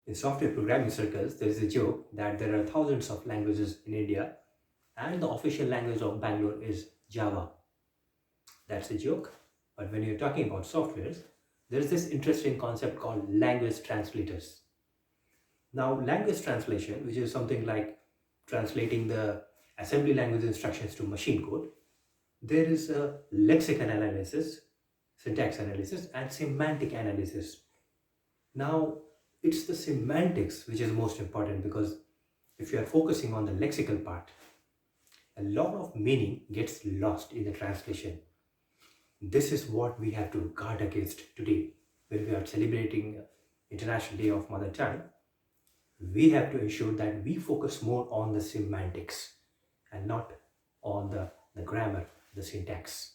In software programming circles, there is a joke that there are thousands of languages in India and the official language of Bangalore is Java. That's a joke. But when you're talking about softwares, there is this interesting concept called language translators. Now, language translation, which is something like translating the assembly language instructions to machine code, there is a lexicon analysis, syntax analysis, and semantic analysis. Now, it's the semantics which is most important because if you are focusing on the lexical part, a lot of meaning gets lost in the translation. This is what we have to guard against today when we are celebrating International Day of Mother Tongue. We have to ensure that we focus more on the semantics and not on the grammar, the syntax.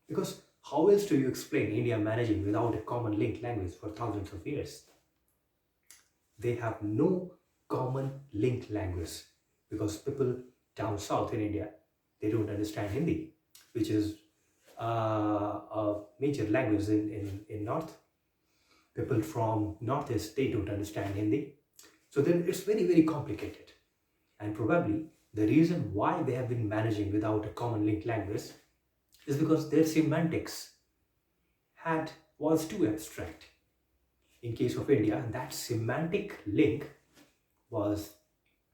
Because how else do you explain India managing without a common linked language for thousands of years? They have no common linked language because people down south in India, they don't understand Hindi, which is a major language in north. People from northeast, they don't understand Hindi. So then it's very, very complicated. And probably the reason why they have been managing without a common linked language is because their semantics had was too abstract. In case of India, that semantic link was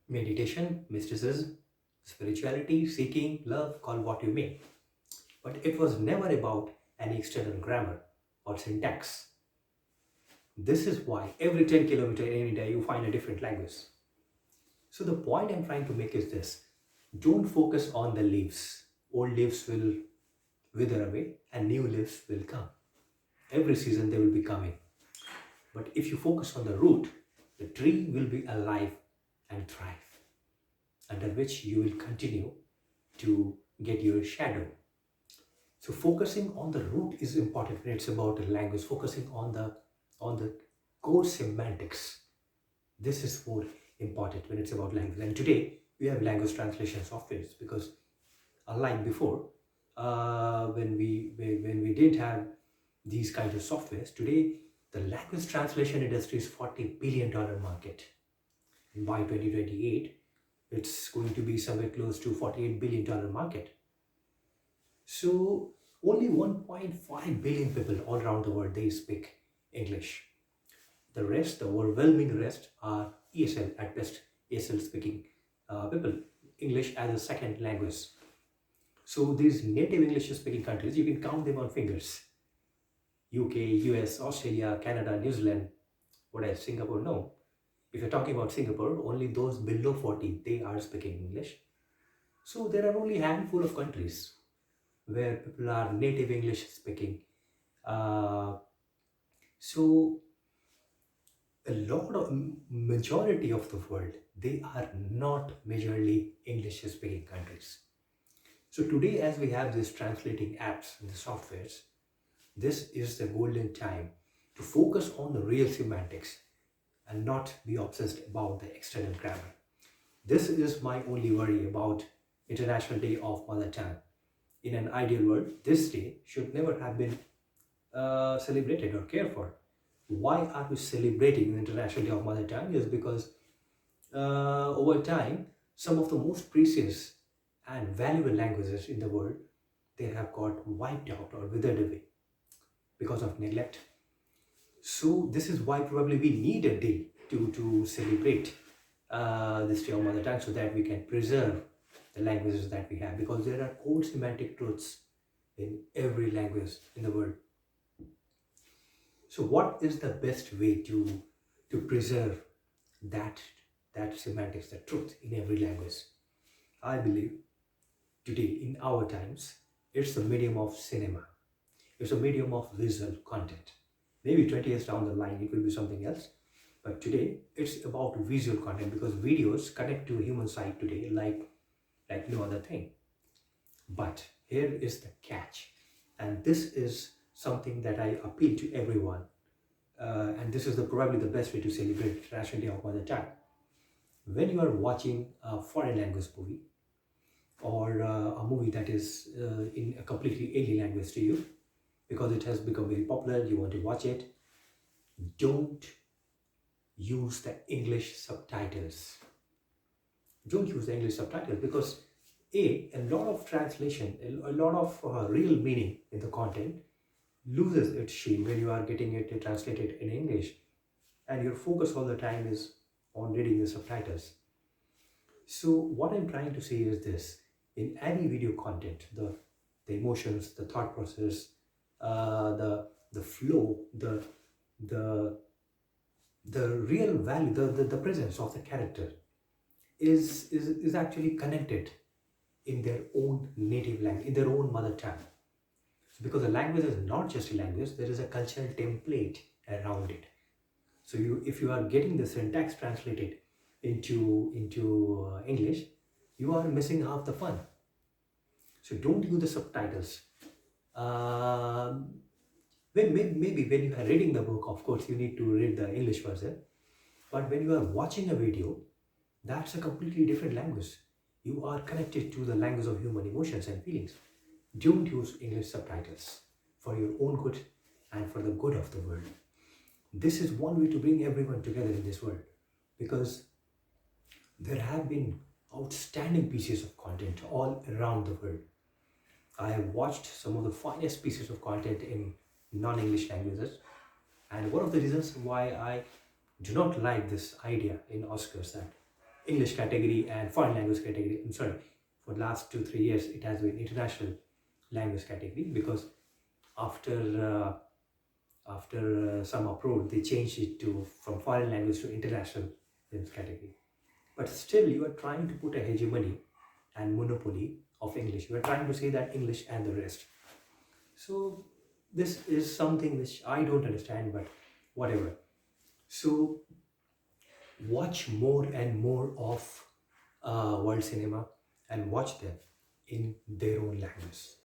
meditation, mysticism, spirituality, seeking, love, call what you may. But it was never about any external grammar or syntax. This is why every 10 kilometers in India you find a different language. So the point I'm trying to make is this. Don't focus on the leaves. Old leaves will wither away and new leaves will come. Every season they will be coming. But if you focus on the root, the tree will be alive and thrive, under which you will continue to get your shadow. So focusing on the root is important when it's about a language, focusing on the core semantics. This is more important when it's about language. And today we have language translation softwares because unlike before, when we didn't have these kinds of softwares, today the language translation industry is $40 billion market. And by 2028, it's going to be somewhere close to $48 billion market. So only 1.5 billion people all around the world they speak English. The rest, the overwhelming rest, are ESL at best, ESL speaking people, English as a second language. So these native English speaking countries, you can count them on fingers. UK, US, Australia, Canada, New Zealand, what else? Singapore, no. If you're talking about Singapore, only those below 40, they are speaking English. So there are only a handful of countries where people are native English speaking. Uh, so a lot of majority of the world, they are not majorly English speaking countries. So today, as we have these translating apps and the softwares, this is the golden time to focus on the real semantics and not be obsessed about the external grammar. This is my only worry about International Day of Mother Tongue. In an ideal world, this day should never have been celebrated or cared for. Why are we celebrating the International Day of Mother Tongue? Is because over time, some of the most precious and valuable languages in the world, they have got wiped out or withered away because of neglect. So this is why probably we need a day to celebrate this Day of Mother Tongue so that we can preserve the languages that we have, because there are core semantic truths in every language in the world. So what is the best way to preserve that semantics, the truth in every language? I believe today in our times, it's the medium of cinema. It's a medium of visual content. Maybe 20 years down the line, it will be something else. But today, it's about visual content because videos connect to human side today like no other thing. But here is the catch. And this is something that I appeal to everyone. And this is probably the best way to celebrate International Day of Mother Tongue. When you are watching a foreign language movie or a movie that is in a completely alien language to you, because it has become very popular, you want to watch it, don't use the English subtitles. Don't use the English subtitles because a lot of translation, a lot of real meaning in the content loses its sheen when you are getting it translated in English, and your focus all the time is on reading the subtitles. So what I'm trying to say is this: in any video content, the emotions, the thought process, the flow, the the real value, the presence of the character is actually connected in their own native language, in their own mother tongue. So because the language is not just a language, there is a cultural template around it. So if you are getting the syntax translated into English, you are missing half the fun. So don't use the subtitles. Um, maybe when you are reading the book, of course, you need to read the English version. But when you are watching a video, that's a completely different language. You are connected to the language of human emotions and feelings. Don't use English subtitles for your own good and for the good of the world. This is one way to bring everyone together in this world, because there have been outstanding pieces of content all around the world. I have watched some of the finest pieces of content in non-English languages, and one of the reasons why I do not like this idea in Oscars that English category and foreign language category, I'm sorry, for the last 2-3 years it has been international language category, because after some approach they changed it to from foreign language to international films category. But still you are trying to put a hegemony and monopoly of English. You are trying to say that English and the rest. So this is something which I don't understand, but whatever. So watch more and more of world cinema and watch them in their own language.